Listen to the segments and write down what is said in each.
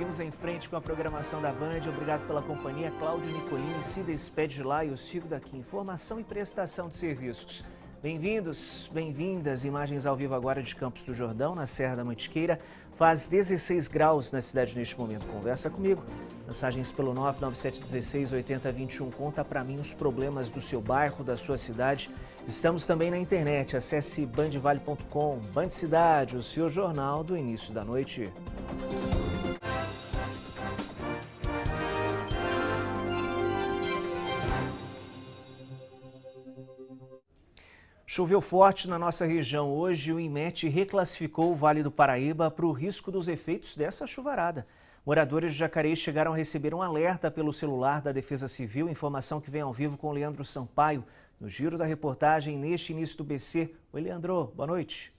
seguimos em frente com a programação da Band. Obrigado pela companhia. Cláudio Nicolini, Cida Expede lá e eu sigo daqui. Informação e prestação de serviços. Bem-vindos, bem-vindas. Imagens ao vivo agora de Campos do Jordão, na Serra da Mantiqueira. Faz 16 graus na cidade neste momento. Conversa comigo. Mensagens pelo 997168021. Conta para mim os problemas do seu bairro, da sua cidade. Estamos também na internet. Acesse bandvale.com. Band Cidade, o seu jornal do início da noite. Choveu forte na nossa região hoje e o INMET reclassificou o Vale do Paraíba para o risco dos efeitos dessa chuvarada. Moradores de Jacareí chegaram a receber um alerta pelo celular da Defesa Civil, informação que vem ao vivo com Leandro Sampaio, no giro da reportagem neste início do BC. Oi, Leandro, boa noite.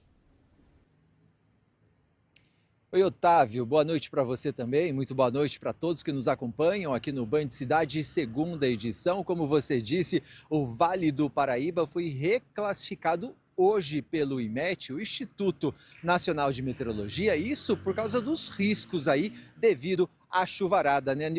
Oi, Otávio, boa noite para você também, muito boa noite para todos que nos acompanham aqui no Band Cidade, segunda edição. Como você disse, o Vale do Paraíba foi reclassificado hoje pelo INMET, o Instituto Nacional de Meteorologia, isso por causa dos riscos aí devido à chuvarada, né,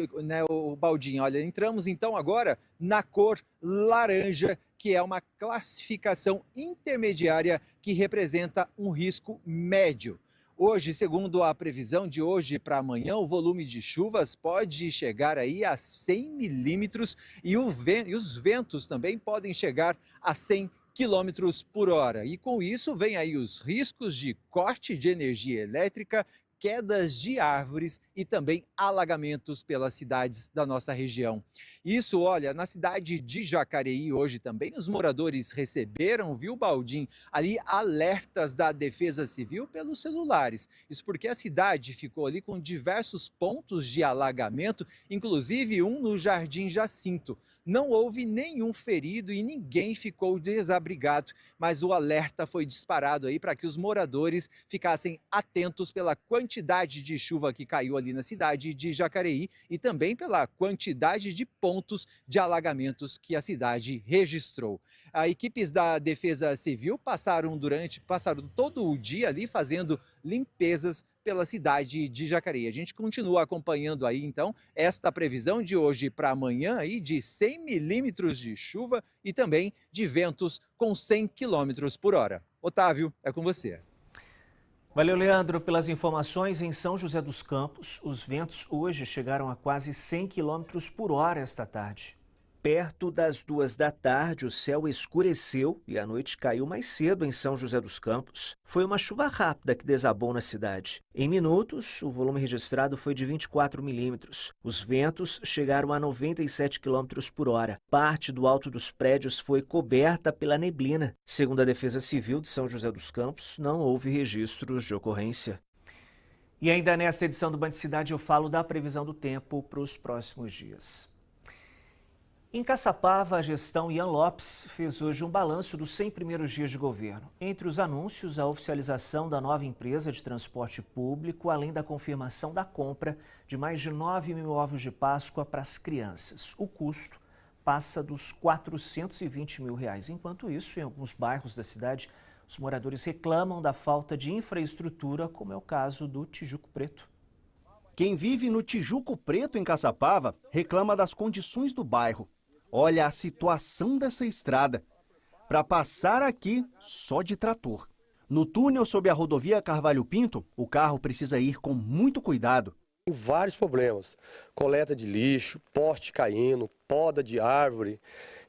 o Baldinho? Olha, entramos então agora na cor laranja, que é uma classificação intermediária que representa um risco médio. Hoje, segundo a previsão de hoje para amanhã, o volume de chuvas pode chegar aí a 100 milímetros e os ventos também podem chegar a 100 quilômetros por hora. E com isso vem aí os riscos de corte de energia elétrica, quedas de árvores e também alagamentos pelas cidades da nossa região. Isso, olha, na cidade de Jacareí hoje também os moradores receberam, viu, Baldim, ali alertas da Defesa Civil pelos celulares. Isso porque a cidade ficou ali com diversos pontos de alagamento, inclusive um no Jardim Jacinto. Não houve nenhum ferido e ninguém ficou desabrigado, mas o alerta foi disparado aí para que os moradores ficassem atentos pela quantidade de chuva que caiu ali na cidade de Jacareí e também pela quantidade de pontos de alagamentos que a cidade registrou. As equipes da Defesa Civil passaram todo o dia ali fazendo limpezas pela cidade de Jacareí. A gente continua acompanhando aí, então, esta previsão de hoje para amanhã aí de 100 milímetros de chuva e também de ventos com 100 quilômetros por hora. Otávio, é com você. Valeu, Leandro, pelas informações. Em São José dos Campos, os ventos hoje chegaram a quase 100 quilômetros por hora esta tarde. Perto das 2 da tarde, o céu escureceu e a noite caiu mais cedo em São José dos Campos. Foi uma chuva rápida que desabou na cidade. Em minutos, o volume registrado foi de 24 milímetros. Os ventos chegaram a 97 quilômetros por hora. Parte do alto dos prédios foi coberta pela neblina. Segundo a Defesa Civil de São José dos Campos, não houve registros de ocorrência. E ainda nesta edição do Band Cidade eu falo da previsão do tempo para os próximos dias. Em Caçapava, a gestão Ian Lopes fez hoje um balanço dos 100 primeiros dias de governo. Entre os anúncios, a oficialização da nova empresa de transporte público, além da confirmação da compra de mais de 9 mil ovos de Páscoa para as crianças. O custo passa dos R$420 mil. Enquanto isso, em alguns bairros da cidade, os moradores reclamam da falta de infraestrutura, como é o caso do Tijuco Preto. Quem vive no Tijuco Preto, em Caçapava, reclama das condições do bairro. Olha a situação dessa estrada. Para passar aqui, só de trator. No túnel sob a rodovia Carvalho Pinto, o carro precisa ir com muito cuidado. Tem vários problemas. Coleta de lixo, poste caindo, poda de árvore.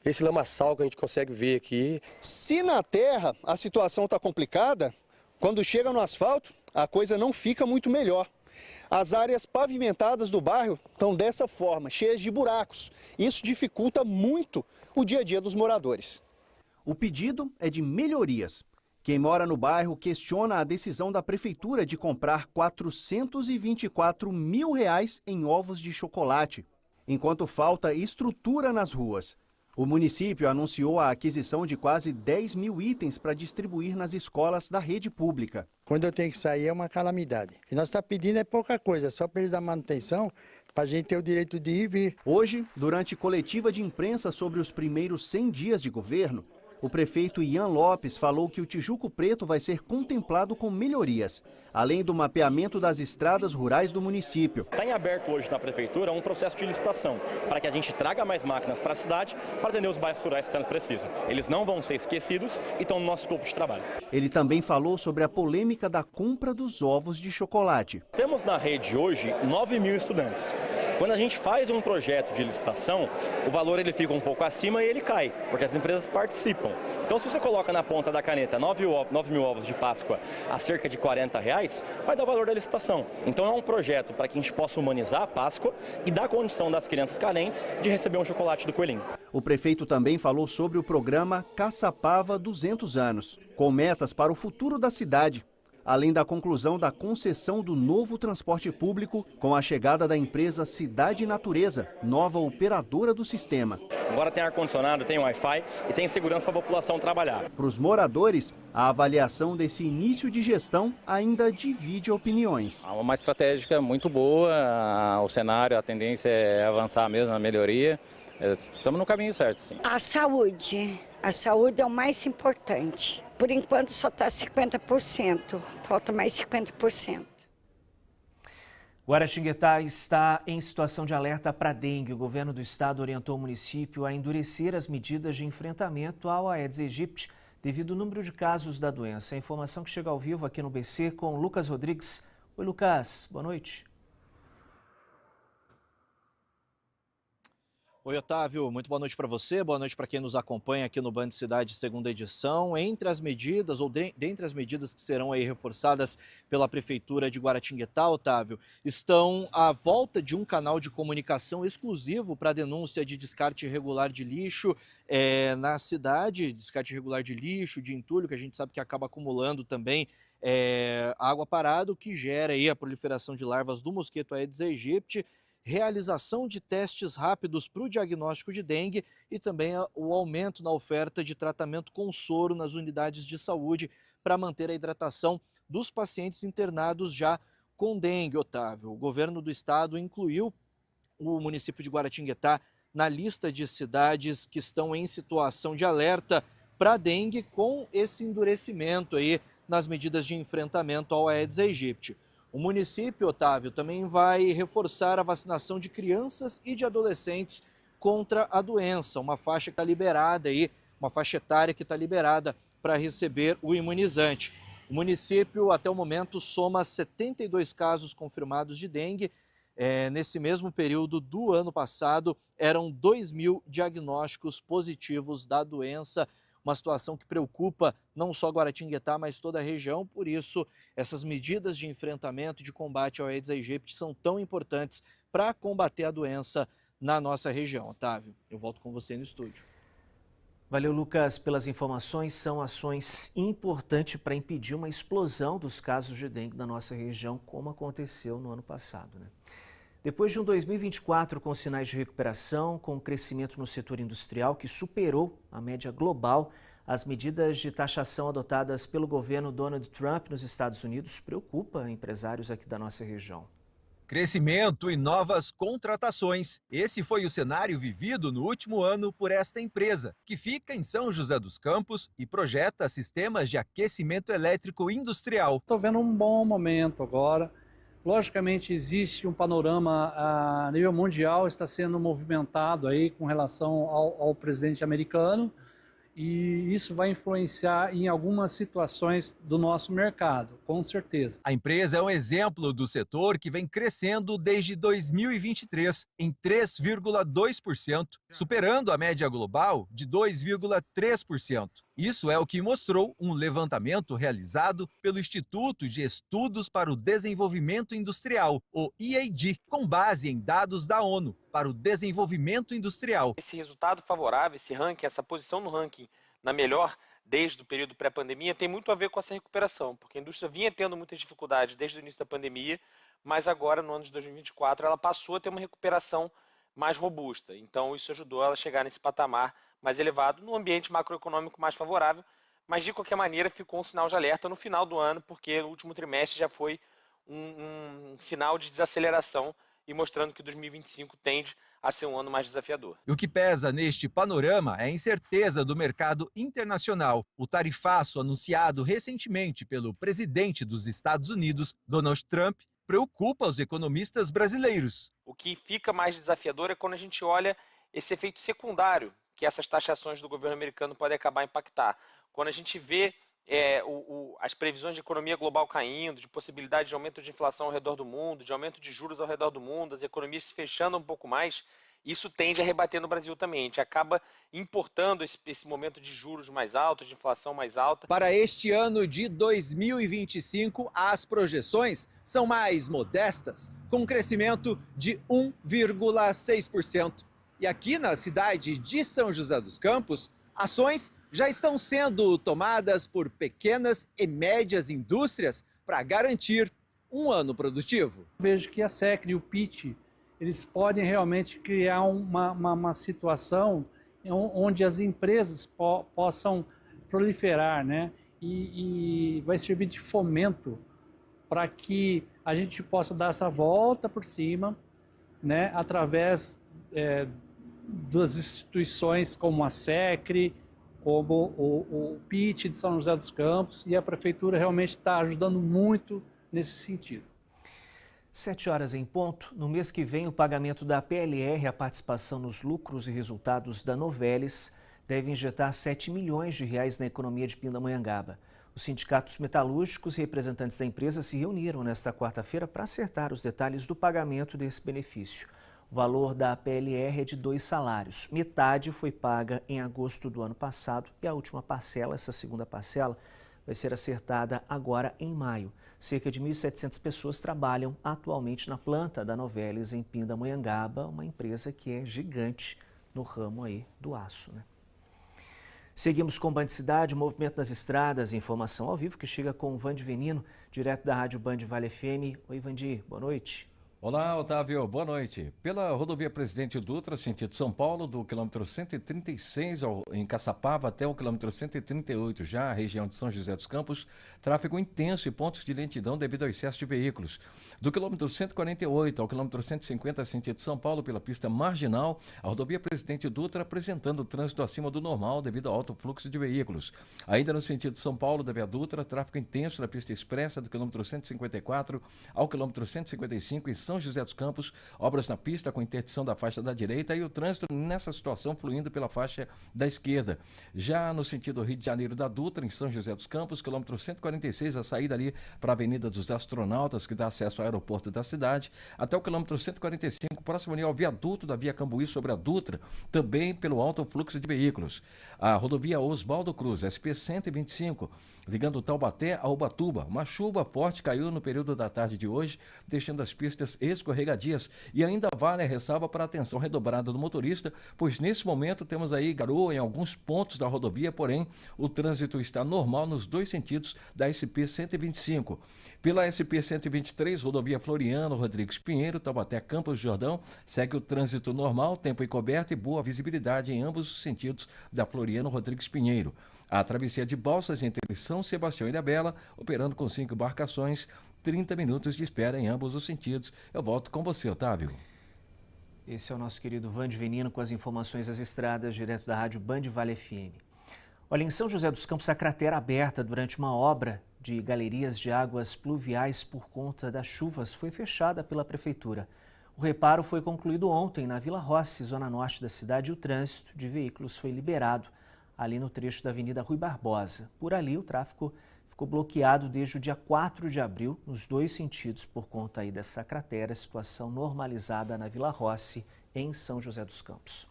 Esse lamaçal que a gente consegue ver aqui. Se na terra a situação está complicada, quando chega no asfalto, a coisa não fica muito melhor. As áreas pavimentadas do bairro estão dessa forma, cheias de buracos. Isso dificulta muito o dia a dia dos moradores. O pedido é de melhorias. Quem mora no bairro questiona a decisão da prefeitura de comprar R$424 mil em ovos de chocolate, enquanto falta estrutura nas ruas. O município anunciou a aquisição de quase 10 mil itens para distribuir nas escolas da rede pública. Quando eu tenho que sair é uma calamidade. O que nós estamos pedindo é pouca coisa, só para eles dar manutenção, para a gente ter o direito de ir e vir. Hoje, durante coletiva de imprensa sobre os primeiros 100 dias de governo, O prefeito Ian Lopes falou que o Tijuco Preto vai ser contemplado com melhorias, além do mapeamento das estradas rurais do município. Está em aberto hoje na prefeitura um processo de licitação para que a gente traga mais máquinas para a cidade para atender os bairros rurais que elas precisam. Eles não vão ser esquecidos e estão no nosso escopo de trabalho. Ele também falou sobre a polêmica da compra dos ovos de chocolate. Temos na rede hoje 9.000 estudantes. Quando a gente faz um projeto de licitação, o valor ele fica um pouco acima e ele cai, porque as empresas participam. Então, se você coloca na ponta da caneta 9.000 ovos de Páscoa a cerca de R$40, vai dar o valor da licitação. Então, é um projeto para que a gente possa humanizar a Páscoa e dar condição das crianças carentes de receber um chocolate do Coelhinho. O prefeito também falou sobre o programa Caçapava 200 anos, com metas para o futuro da cidade, além da conclusão da concessão do novo transporte público com a chegada da empresa Cidade Natureza, nova operadora do sistema. Agora tem ar-condicionado, tem Wi-Fi e tem segurança para a população trabalhar. Para os moradores, a avaliação desse início de gestão ainda divide opiniões. Há uma estratégia muito boa, o cenário, a tendência é avançar mesmo na melhoria. Estamos no caminho certo, sim. A saúde é o mais importante. Por enquanto só está 50%, falta mais 50%. Guaratinguetá está em situação de alerta para dengue. O governo do estado orientou o município a endurecer as medidas de enfrentamento ao Aedes aegypti devido ao número de casos da doença. A informação que chega ao vivo aqui no BC com Lucas Rodrigues. Oi, Lucas, boa noite. Oi, Otávio, muito boa noite para você, boa noite para quem nos acompanha aqui no Band Cidade segunda edição. Entre as medidas, ou dentre as medidas que serão aí reforçadas pela Prefeitura de Guaratinguetá, Otávio, estão a volta de um canal de comunicação exclusivo para denúncia de descarte irregular de lixo na cidade, descarte irregular de lixo, de entulho, que a gente sabe que acaba acumulando também água parada, o que gera aí a proliferação de larvas do mosquito Aedes aegypti, realização de testes rápidos para o diagnóstico de dengue e também o aumento na oferta de tratamento com soro nas unidades de saúde para manter a hidratação dos pacientes internados já com dengue, Otávio. O governo do estado incluiu o município de Guaratinguetá na lista de cidades que estão em situação de alerta para dengue com esse endurecimento aí nas medidas de enfrentamento ao Aedes aegypti. O município, Otávio, também vai reforçar a vacinação de crianças e de adolescentes contra a doença, uma faixa que está liberada aí, uma faixa etária que está liberada para receber o imunizante. O município, até o momento, soma 72 casos confirmados de dengue. Nesse mesmo período do ano passado, eram 2.000 diagnósticos positivos da doença. Uma situação que preocupa não só Guaratinguetá, mas toda a região. Por isso, essas medidas de enfrentamento e de combate ao Aedes aegypti são tão importantes para combater a doença na nossa região. Otávio, eu volto com você no estúdio. Valeu, Lucas, pelas informações. São ações importantes para impedir uma explosão dos casos de dengue na nossa região, como aconteceu no ano passado, né? Depois de um 2024 com sinais de recuperação, com crescimento no setor industrial que superou a média global, as medidas de taxação adotadas pelo governo Donald Trump nos Estados Unidos preocupam empresários aqui da nossa região. Crescimento e novas contratações. Esse foi o cenário vivido no último ano por esta empresa, que fica em São José dos Campos e projeta sistemas de aquecimento elétrico industrial. Estou vendo um bom momento agora. Logicamente, existe um panorama a nível mundial, está sendo movimentado aí com relação ao presidente americano, e isso vai influenciar em algumas situações do nosso mercado, com certeza. A empresa é um exemplo do setor que vem crescendo desde 2023 em 3,2%, superando a média global de 2,3%. Isso é o que mostrou um levantamento realizado pelo Instituto de Estudos para o Desenvolvimento Industrial, o IED, com base em dados da ONU para o desenvolvimento industrial. Esse resultado favorável, esse ranking, essa posição no ranking na melhor desde o período pré-pandemia tem muito a ver com essa recuperação, porque a indústria vinha tendo muitas dificuldades desde o início da pandemia, mas agora no ano de 2024 ela passou a ter uma recuperação mais robusta. Então isso ajudou ela a chegar nesse patamar mais elevado, num ambiente macroeconômico mais favorável, mas de qualquer maneira ficou um sinal de alerta no final do ano, porque no último trimestre já foi um sinal de desaceleração e mostrando que 2025 tende a ser um ano mais desafiador. E o que pesa neste panorama é a incerteza do mercado internacional. O tarifaço anunciado recentemente pelo presidente dos Estados Unidos, Donald Trump, preocupa os economistas brasileiros. O que fica mais desafiador é quando a gente olha esse efeito secundário que essas taxações do governo americano podem acabar a impactar. Quando a gente vê as previsões de economia global caindo, de possibilidade de aumento de inflação ao redor do mundo, de aumento de juros ao redor do mundo, as economias se fechando um pouco mais, isso tende a rebater no Brasil também. A gente acaba importando esse momento de juros mais altos, de inflação mais alta. Para este ano de 2025, as projeções são mais modestas, com um crescimento de 1,6%. E aqui na cidade de São José dos Campos, ações já estão sendo tomadas por pequenas e médias indústrias para garantir um ano produtivo. Vejo que a SECRE e o PIT, eles podem realmente criar uma situação onde as empresas possam proliferar, né? E vai servir de fomento para que a gente possa dar essa volta por cima, né? Através das instituições como a SECRE, como o PIT de São José dos Campos, e a Prefeitura realmente está ajudando muito nesse sentido. 7 horas em ponto. No mês que vem, o pagamento da PLR, a participação nos lucros e resultados da Novelis, deve injetar 7 milhões de reais na economia de Pindamonhangaba. Os sindicatos metalúrgicos e representantes da empresa se reuniram nesta quarta-feira para acertar os detalhes do pagamento desse benefício. O valor da PLR é de 2 salários. Metade foi paga em agosto do ano passado e a última parcela, essa segunda parcela, vai ser acertada agora em maio. Cerca de 1.700 pessoas trabalham atualmente na planta da Novelis em Pindamonhangaba, uma empresa que é gigante no ramo aí do aço, né? Seguimos com Band Cidade, o movimento nas estradas, informação ao vivo que chega com o Vande Venino, direto da Rádio Band Vale FM. Oi, Vandi, boa noite. Olá, Otávio, boa noite. Pela rodovia Presidente Dutra, sentido São Paulo, do quilômetro 136 em Caçapava até o quilômetro 138, já a região de São José dos Campos, tráfego intenso e pontos de lentidão devido ao excesso de veículos. Do quilômetro 148 ao quilômetro 150, sentido São Paulo, pela pista marginal, a rodovia Presidente Dutra apresentando trânsito acima do normal devido ao alto fluxo de veículos. Ainda no sentido São Paulo, da Via Dutra, tráfego intenso na pista expressa do quilômetro 154 ao quilômetro 155 em São José dos Campos, obras na pista com interdição da faixa da direita e o trânsito nessa situação fluindo pela faixa da esquerda. Já no sentido Rio de Janeiro da Dutra, em São José dos Campos, quilômetro 146, a saída ali para a Avenida dos Astronautas, que dá acesso ao aeroporto da cidade, até o quilômetro 145, próximo ali ao viaduto da Via Cambuí sobre a Dutra, também pelo alto fluxo de veículos. A rodovia Oswaldo Cruz, SP-125, ligando Taubaté a Ubatuba. Uma chuva forte caiu no período da tarde de hoje, deixando as pistas escorregadias e ainda vale a ressalva para a atenção redobrada do motorista, pois nesse momento temos aí garoa em alguns pontos da rodovia, porém o trânsito está normal nos dois sentidos da SP-125. Pela SP-123, rodovia Floriano Rodrigues Pinheiro, Taubaté Campos do Jordão, segue o trânsito normal, tempo encoberto e boa visibilidade em ambos os sentidos da Floriano Rodrigues Pinheiro. A travessia de Balsas entre São Sebastião e Ilhabela, operando com 5 embarcações, 30 minutos de espera em ambos os sentidos. Eu volto com você, Otávio. Esse é o nosso querido Vande Venino com as informações das estradas, direto da Rádio Band Vale FM. Olha, em São José dos Campos, a cratera aberta durante uma obra de galerias de águas pluviais por conta das chuvas foi fechada pela Prefeitura. O reparo foi concluído ontem na Vila Rossi, zona norte da cidade, e o trânsito de veículos foi liberado ali no trecho da Avenida Rui Barbosa. Por ali, o tráfego ficou bloqueado desde o dia 4 de abril, nos dois sentidos, por conta aí dessa cratera, situação normalizada na Vila Rossi, em São José dos Campos.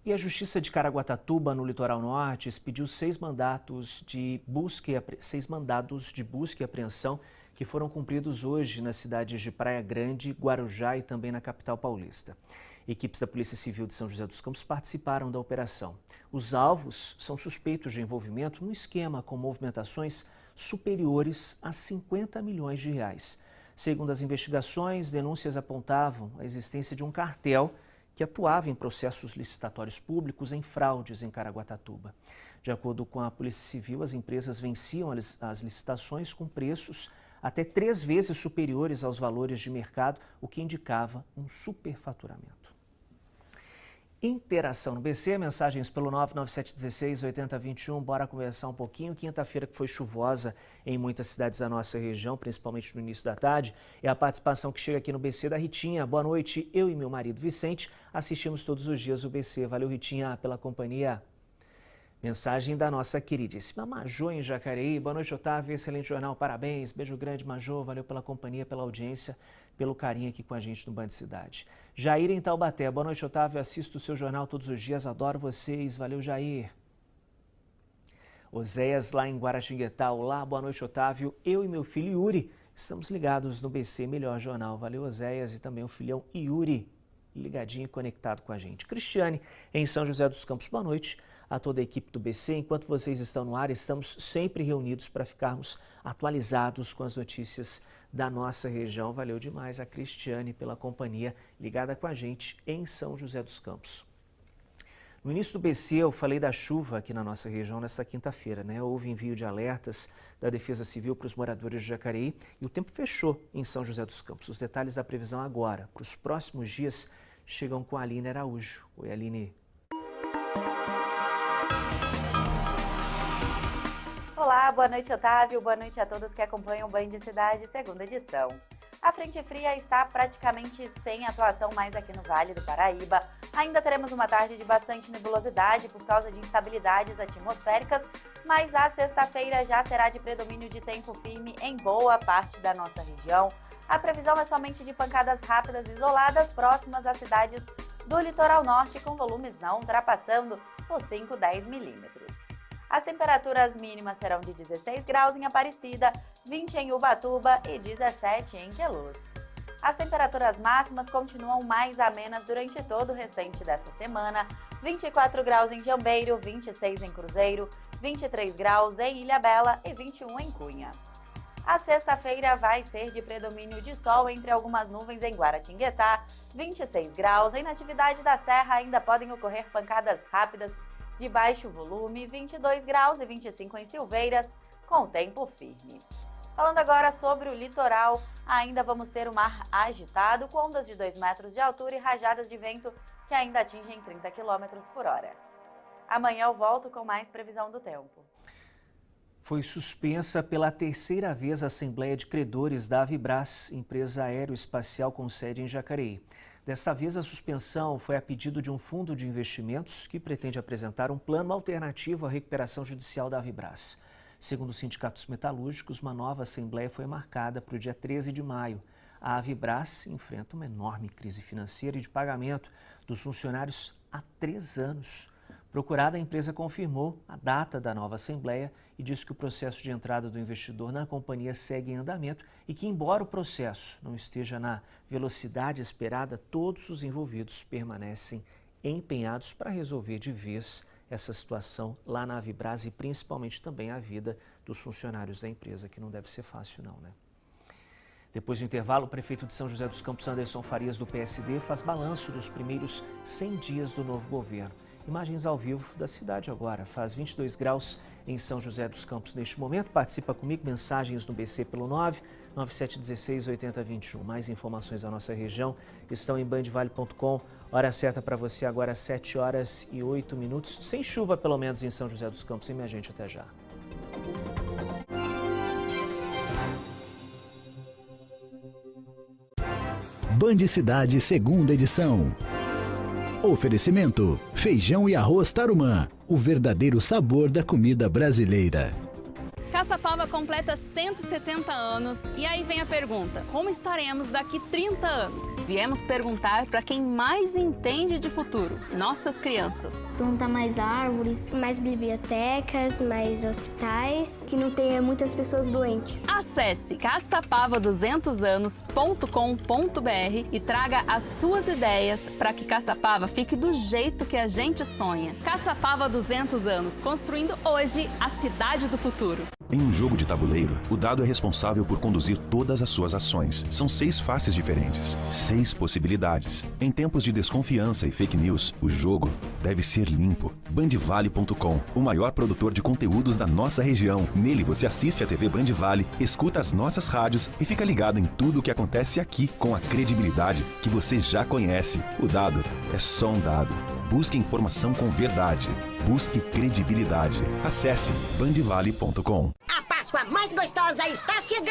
E a Justiça de Caraguatatuba, no litoral norte, expediu 6 mandados de busca e apreensão que foram cumpridos hoje nas cidades de Praia Grande, Guarujá e também na capital paulista. Equipes da Polícia Civil de São José dos Campos participaram da operação. Os alvos são suspeitos de envolvimento no esquema com movimentações superiores a 50 milhões de reais. Segundo as investigações, denúncias apontavam a existência de um cartel que atuava em processos licitatórios públicos em fraudes em Caraguatatuba. De acordo com a Polícia Civil, as empresas venciam as licitações com preços até 3 vezes superiores aos valores de mercado, o que indicava um superfaturamento. Interação no BC, mensagens pelo 99716-8021, bora conversar um pouquinho. Quinta-feira que foi chuvosa em muitas cidades da nossa região, principalmente no início da tarde, é a participação que chega aqui no BC da Ritinha. Boa noite, eu e meu marido Vicente assistimos todos os dias o BC. Valeu, Ritinha, pela companhia. Mensagem da nossa queridíssima Majô em Jacareí. Boa noite, Otávio, excelente jornal, parabéns. Beijo grande, Majô, valeu pela companhia, pela audiência, pelo carinho aqui com a gente no Band Cidade. Jair em Taubaté, boa noite, Otávio, assisto o seu jornal todos os dias, adoro vocês, valeu, Jair. Oséias lá em Guaratinguetá, olá, boa noite, Otávio, eu e meu filho Yuri estamos ligados no BC Melhor Jornal, valeu, Oséias, e também o filhão Yuri, ligadinho e conectado com a gente. Cristiane em São José dos Campos, boa noite a toda a equipe do BC. Enquanto vocês estão no ar, estamos sempre reunidos para ficarmos atualizados com as notícias da nossa região. Valeu demais a Cristiane pela companhia, ligada com a gente em São José dos Campos. No início do BC, eu falei da chuva aqui na nossa região nesta quinta-feira, né? Houve envio de alertas da Defesa Civil para os moradores de Jacareí e o tempo fechou em São José dos Campos. Os detalhes da previsão agora, para os próximos dias, chegam com a Aline Araújo. Oi, Aline. Olá, boa noite, Otávio. Boa noite a todos que acompanham o Band Cidade, segunda edição. A frente fria está praticamente sem atuação mais aqui no Vale do Paraíba. Ainda teremos uma tarde de bastante nebulosidade por causa de instabilidades atmosféricas, mas a sexta-feira já será de predomínio de tempo firme em boa parte da nossa região. A previsão é somente de pancadas rápidas isoladas próximas às cidades do litoral norte, com volumes não ultrapassando os 5-10 milímetros. As temperaturas mínimas serão de 16 graus em Aparecida, 20 em Ubatuba e 17 em Queluz. As temperaturas máximas continuam mais amenas durante todo o restante dessa semana, 24 graus em Jambeiro, 26 em Cruzeiro, 23 graus em Ilhabela e 21 em Cunha. A sexta-feira vai ser de predomínio de sol entre algumas nuvens em Guaratinguetá, 26 graus. Em Natividade da Serra ainda podem ocorrer pancadas rápidas de baixo volume, 22 graus e 25 em Silveiras, com tempo firme. Falando agora sobre o litoral, ainda vamos ter o mar agitado, com ondas de 2 metros de altura e rajadas de vento que ainda atingem 30 km por hora. Amanhã eu volto com mais previsão do tempo. Foi suspensa pela 3ª vez a Assembleia de Credores da Avibras, empresa aeroespacial com sede em Jacareí. Desta vez, a suspensão foi a pedido de um fundo de investimentos que pretende apresentar um plano alternativo à recuperação judicial da Avibras. Segundo os sindicatos metalúrgicos, uma nova assembleia foi marcada para o dia 13 de maio. A Avibras enfrenta uma enorme crise financeira e de pagamento dos funcionários há 3 anos. Procurada, a empresa confirmou a data da nova assembleia e disse que o processo de entrada do investidor na companhia segue em andamento e que, embora o processo não esteja na velocidade esperada, todos os envolvidos permanecem empenhados para resolver de vez essa situação lá na Avibras e principalmente também a vida dos funcionários da empresa, que não deve ser fácil não, né? Depois do intervalo, o prefeito de São José dos Campos, Anderson Farias, do PSD, faz balanço dos primeiros 100 dias do novo governo. Imagens ao vivo da cidade agora. Faz 22 graus em São José dos Campos neste momento. Participa comigo, mensagens no BC pelo 99716-8021. Mais informações da nossa região estão em bandvale.com. Hora certa para você agora, 7 horas e 8 minutos. Sem chuva, pelo menos, em São José dos Campos. Hein, minha gente? Até já. Band Cidade, segunda edição. Oferecimento: feijão e arroz Tarumã, o verdadeiro sabor da comida brasileira. Caçapava completa 170 anos e aí vem a pergunta: como estaremos daqui 30 anos? Viemos perguntar para quem mais entende de futuro, nossas crianças. Plantar mais árvores, mais bibliotecas, mais hospitais, que não tenha muitas pessoas doentes. Acesse caçapava200anos.com.br e traga as suas ideias para que Caçapava fique do jeito que a gente sonha. Caçapava 200 anos, construindo hoje a cidade do futuro. Em um jogo de tabuleiro, o dado é responsável por conduzir todas as suas ações. São 6 faces diferentes, 6 possibilidades. Em tempos de desconfiança e fake news, o jogo deve ser limpo. Bandvale.com, o maior produtor de conteúdos da nossa região. Nele você assiste a TV Bandvale, escuta as nossas rádios e fica ligado em tudo o que acontece aqui com a credibilidade que você já conhece. O dado é só um dado. Busque informação com verdade. Busque credibilidade. Acesse bandvale.com. A Páscoa mais gostosa está chegando!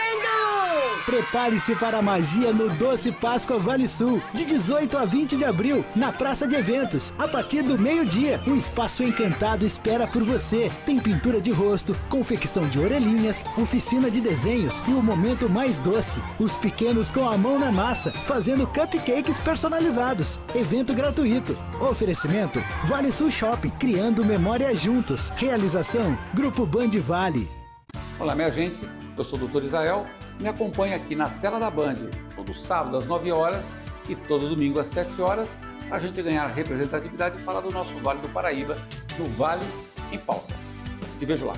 Prepare-se para a magia no Doce Páscoa Vale Sul, de 18 a 20 de abril, na Praça de Eventos, a partir do meio-dia. Um espaço encantado espera por você. Tem pintura de rosto, confecção de orelhinhas, oficina de desenhos e o momento mais doce. Os pequenos com a mão na massa, fazendo cupcakes personalizados. Evento gratuito. Oferecimento Vale Sul Shopping, criando memórias juntos. Realização Grupo Bandvale. Olá, minha gente, eu sou o Dr. Israel, me acompanha aqui na tela da Band, todo sábado às 9 horas e todo domingo às 7 horas, para a gente ganhar representatividade e falar do nosso Vale do Paraíba, no Vale em Pauta. Te vejo lá.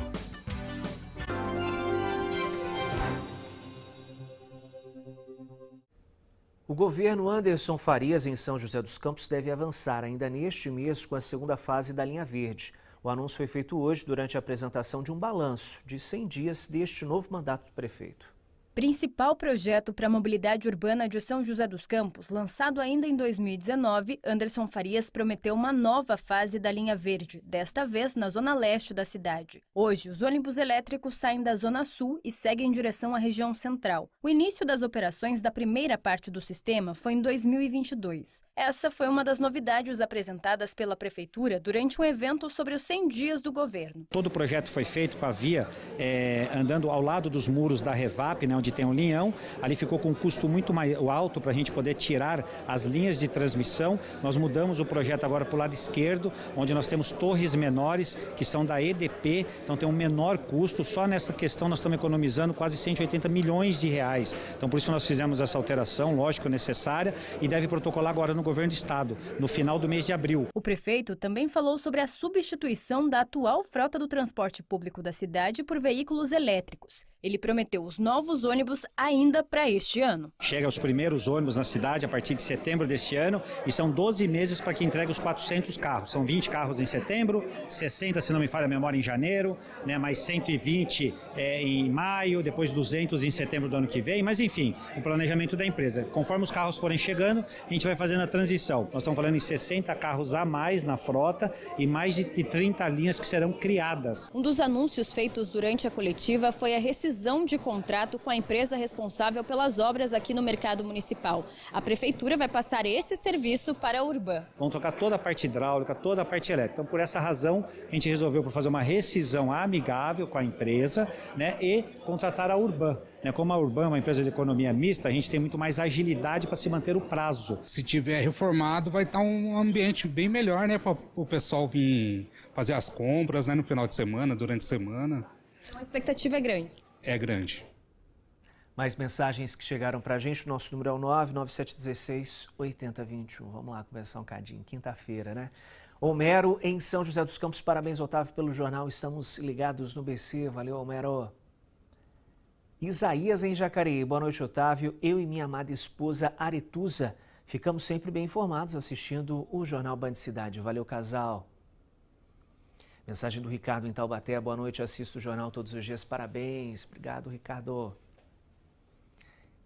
O governo Anderson Farias, em São José dos Campos, deve avançar ainda neste mês com a segunda fase da linha verde. O anúncio foi feito hoje durante a apresentação de um balanço de 100 dias deste novo mandato do prefeito. Principal projeto para a mobilidade urbana de São José dos Campos, lançado ainda em 2019, Anderson Farias prometeu uma nova fase da linha verde, desta vez na zona leste da cidade. Hoje, os ônibus elétricos saem da zona sul e seguem em direção à região central. O início das operações da primeira parte do sistema foi em 2022. Essa foi uma das novidades apresentadas pela prefeitura durante um evento sobre os 100 dias do governo. Todo o projeto foi feito com a via andando ao lado dos muros da Revap, onde tem um linhão. Ali ficou com um custo muito mais alto para a gente poder tirar as linhas de transmissão. Nós mudamos o projeto agora para o lado esquerdo, onde nós temos torres menores, que são da EDP, então tem um menor custo. Só nessa questão nós estamos economizando quase 180 milhões de reais. Então por isso nós fizemos essa alteração, lógico, necessária, e deve protocolar agora no governo do estado, no final do mês de abril. O prefeito também falou sobre a substituição da atual frota do transporte público da cidade por veículos elétricos. Ele prometeu os novos ônibus ainda para este ano. Chega os primeiros ônibus na cidade a partir de setembro deste ano e são 12 meses para que entregue os 400 carros. São 20 carros em setembro, 60, se não me falha a memória, em janeiro, mais 120 em maio, depois 200 em setembro do ano que vem. Mas enfim, o planejamento da empresa. Conforme os carros forem chegando, a gente vai fazendo a transição. Nós estamos falando em 60 carros a mais na frota e mais de 30 linhas que serão criadas. Um dos anúncios feitos durante a coletiva foi a rescisão de contrato com a empresa responsável pelas obras aqui no mercado municipal. A prefeitura vai passar esse serviço para a Urban. Vamos trocar toda a parte hidráulica, toda a parte elétrica. Então, por essa razão, a gente resolveu fazer uma rescisão amigável com a empresa, e contratar a Urban. Como a Urban é uma empresa de economia mista, a gente tem muito mais agilidade para se manter o prazo. Se tiver reformado, vai estar um ambiente bem melhor, para o pessoal vir fazer as compras, no final de semana, durante a semana. A expectativa é grande. É grande. Mais mensagens que chegaram para a gente, o nosso número é o 99716-8021. Vamos lá conversar um cadinho, quinta-feira, né? Homero, em São José dos Campos, parabéns, Otávio, pelo jornal, estamos ligados no BC, valeu, Homero. Isaías, em Jacareí, boa noite, Otávio, eu e minha amada esposa Aretusa ficamos sempre bem informados assistindo o Jornal Band Cidade, valeu, casal. Mensagem do Ricardo em Taubaté, boa noite, assisto o jornal todos os dias, parabéns. Obrigado, Ricardo.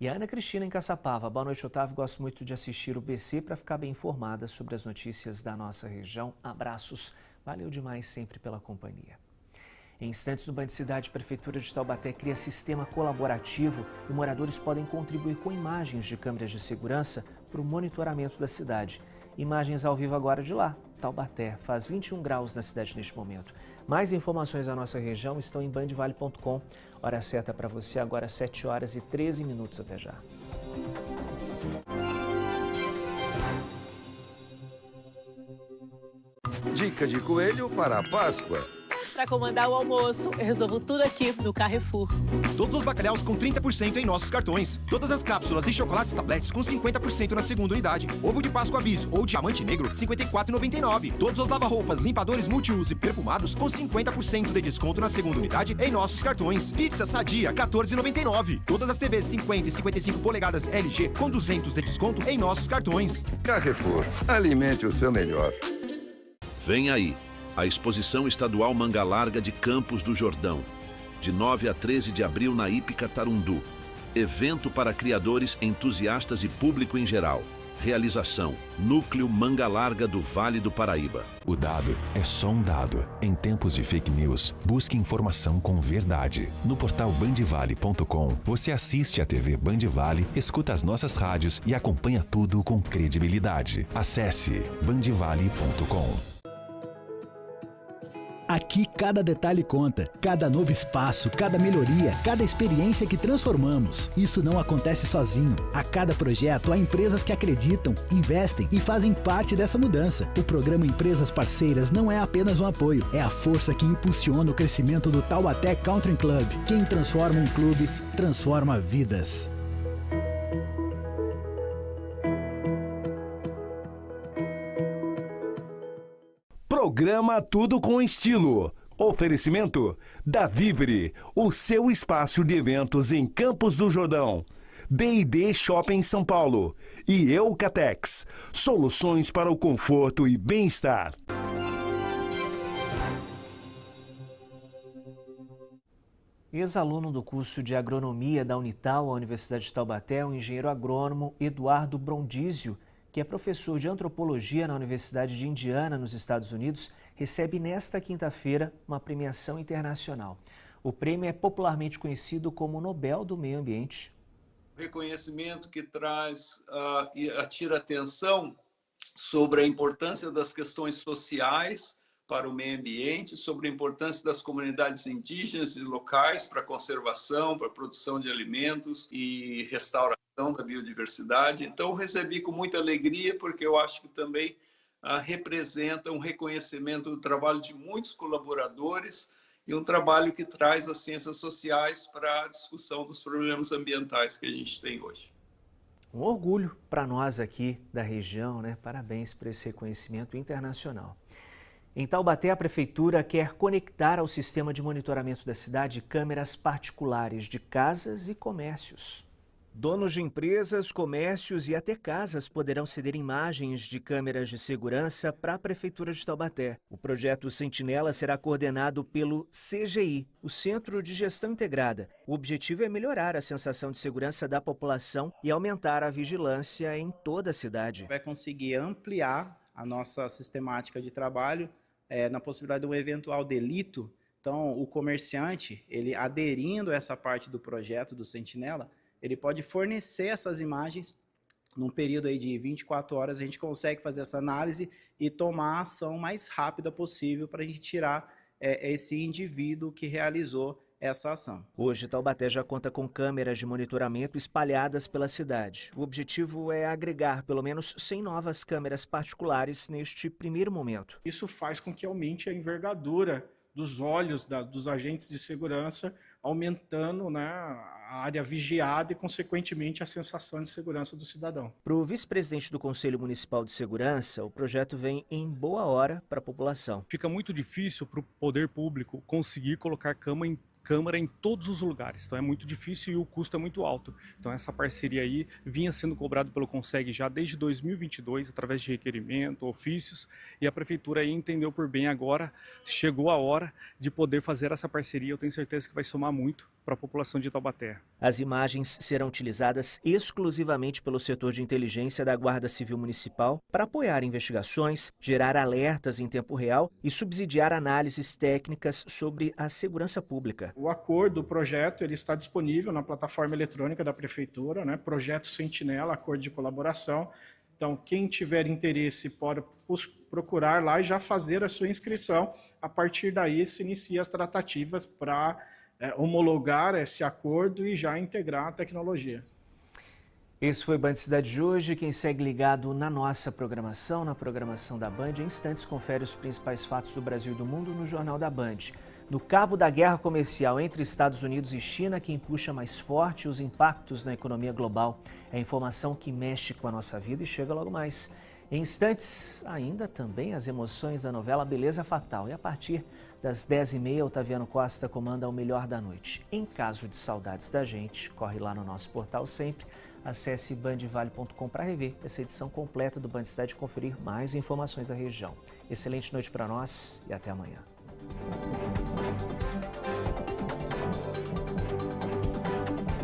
E a Ana Cristina em Caçapava, boa noite, Otávio, gosto muito de assistir o BC para ficar bem informada sobre as notícias da nossa região. Abraços, valeu demais sempre pela companhia. Em instantes, no Band Cidade, a Prefeitura de Taubaté cria sistema colaborativo e moradores podem contribuir com imagens de câmeras de segurança para o monitoramento da cidade. Imagens ao vivo agora de lá. Taubaté, faz 21 graus na cidade neste momento. Mais informações da nossa região estão em bandvale.com. Hora certa para você agora, 7 horas e 13 minutos. Até já. Dica de coelho para a Páscoa. Para comandar o almoço, eu resolvo tudo aqui no Carrefour. Todos os bacalhaus com 30% em nossos cartões. Todas as cápsulas e chocolates tabletes com 50% na segunda unidade. Ovo de Páscoa Bis ou diamante negro, R$ 54,99. Todos os lava-roupas, limpadores multiuso e perfumados com 50% de desconto na segunda unidade em nossos cartões. Pizza Sadia, R$ 14,99. Todas as TVs 50 e 55 polegadas LG com 200 de desconto em nossos cartões. Carrefour, alimente o seu melhor. Vem aí, a Exposição Estadual Manga Larga de Campos do Jordão. De 9 a 13 de abril na Hípica Tarundu. Evento para criadores, entusiastas e público em geral. Realização: Núcleo Manga Larga do Vale do Paraíba. O dado é só um dado. Em tempos de fake news, busque informação com verdade. No portal bandvale.com, você assiste à TV Band Vale, escuta as nossas rádios e acompanha tudo com credibilidade. Acesse bandvale.com. Aqui cada detalhe conta, cada novo espaço, cada melhoria, cada experiência que transformamos. Isso não acontece sozinho. A cada projeto há empresas que acreditam, investem e fazem parte dessa mudança. O programa Empresas Parceiras não é apenas um apoio, é a força que impulsiona o crescimento do Taubaté Country Club. Quem transforma um clube, transforma vidas. Programa Tudo com Estilo. Oferecimento da Vivere, o seu espaço de eventos em Campos do Jordão. D&D Shopping São Paulo e Eucatex, soluções para o conforto e bem-estar. Ex-aluno do curso de Agronomia da Unital, a Universidade de Taubaté, o engenheiro agrônomo Eduardo Brondizio, que é professor de Antropologia na Universidade de Indiana, nos Estados Unidos, recebe nesta quinta-feira uma premiação internacional. O prêmio é popularmente conhecido como Nobel do Meio Ambiente. Reconhecimento que traz e atira atenção sobre a importância das questões sociais para o meio ambiente, sobre a importância das comunidades indígenas e locais para a conservação, para a produção de alimentos e restauração da biodiversidade. Então, eu recebi com muita alegria, porque eu acho que também representa um reconhecimento do trabalho de muitos colaboradores e um trabalho que traz as ciências sociais para a discussão dos problemas ambientais que a gente tem hoje. Um orgulho para nós aqui da região, né? Parabéns por esse reconhecimento internacional. Em Taubaté, a Prefeitura quer conectar ao sistema de monitoramento da cidade câmeras particulares de casas e comércios. Donos de empresas, comércios e até casas poderão ceder imagens de câmeras de segurança para a Prefeitura de Taubaté. O projeto Sentinela será coordenado pelo CGI, o Centro de Gestão Integrada. O objetivo é melhorar a sensação de segurança da população e aumentar a vigilância em toda a cidade. Vai conseguir ampliar a nossa sistemática de trabalho na possibilidade de um eventual delito. Então, o comerciante, ele aderindo a essa parte do projeto do Sentinela, ele pode fornecer essas imagens num período aí de 24 horas, a gente consegue fazer essa análise e tomar a ação mais rápida possível para a gente tirar esse indivíduo que realizou essa ação. Hoje, Taubaté já conta com câmeras de monitoramento espalhadas pela cidade. O objetivo é agregar pelo menos 100 novas câmeras particulares neste primeiro momento. Isso faz com que aumente a envergadura dos olhos dos agentes de segurança, aumentando, né, a área vigiada e, consequentemente, a sensação de segurança do cidadão. Para o vice-presidente do Conselho Municipal de Segurança, o projeto vem em boa hora para a população. Fica muito difícil para o poder público conseguir colocar câmera em todos os lugares, então é muito difícil e o custo é muito alto. Então essa parceria aí vinha sendo cobrado pelo Conseg já desde 2022, através de requerimento, ofícios, e a Prefeitura aí entendeu por bem agora, chegou a hora de poder fazer essa parceria, eu tenho certeza que vai somar muito para a população de Taubaté. As imagens serão utilizadas exclusivamente pelo setor de inteligência da Guarda Civil Municipal para apoiar investigações, gerar alertas em tempo real e subsidiar análises técnicas sobre a segurança pública. O acordo, o projeto, ele está disponível na plataforma eletrônica da Prefeitura, né? Projeto Sentinela, acordo de colaboração. Então, quem tiver interesse pode procurar lá e já fazer a sua inscrição. A partir daí, se inicia as tratativas para homologar esse acordo e já integrar a tecnologia. Esse foi Band Cidade de hoje. Quem segue ligado na nossa programação, na programação da Band, em instantes confere os principais fatos do Brasil e do mundo no Jornal da Band. No cabo da guerra comercial entre Estados Unidos e China, quem puxa mais forte os impactos na economia global. É a informação que mexe com a nossa vida e chega logo mais. Em instantes, ainda também as emoções da novela Beleza Fatal. E a partir das 10h30, Otaviano Costa comanda o Melhor da Noite. Em caso de saudades da gente, corre lá no nosso portal sempre. Acesse bandvale.com para rever essa edição completa do Band Cidade e conferir mais informações da região. Excelente noite para nós e até amanhã.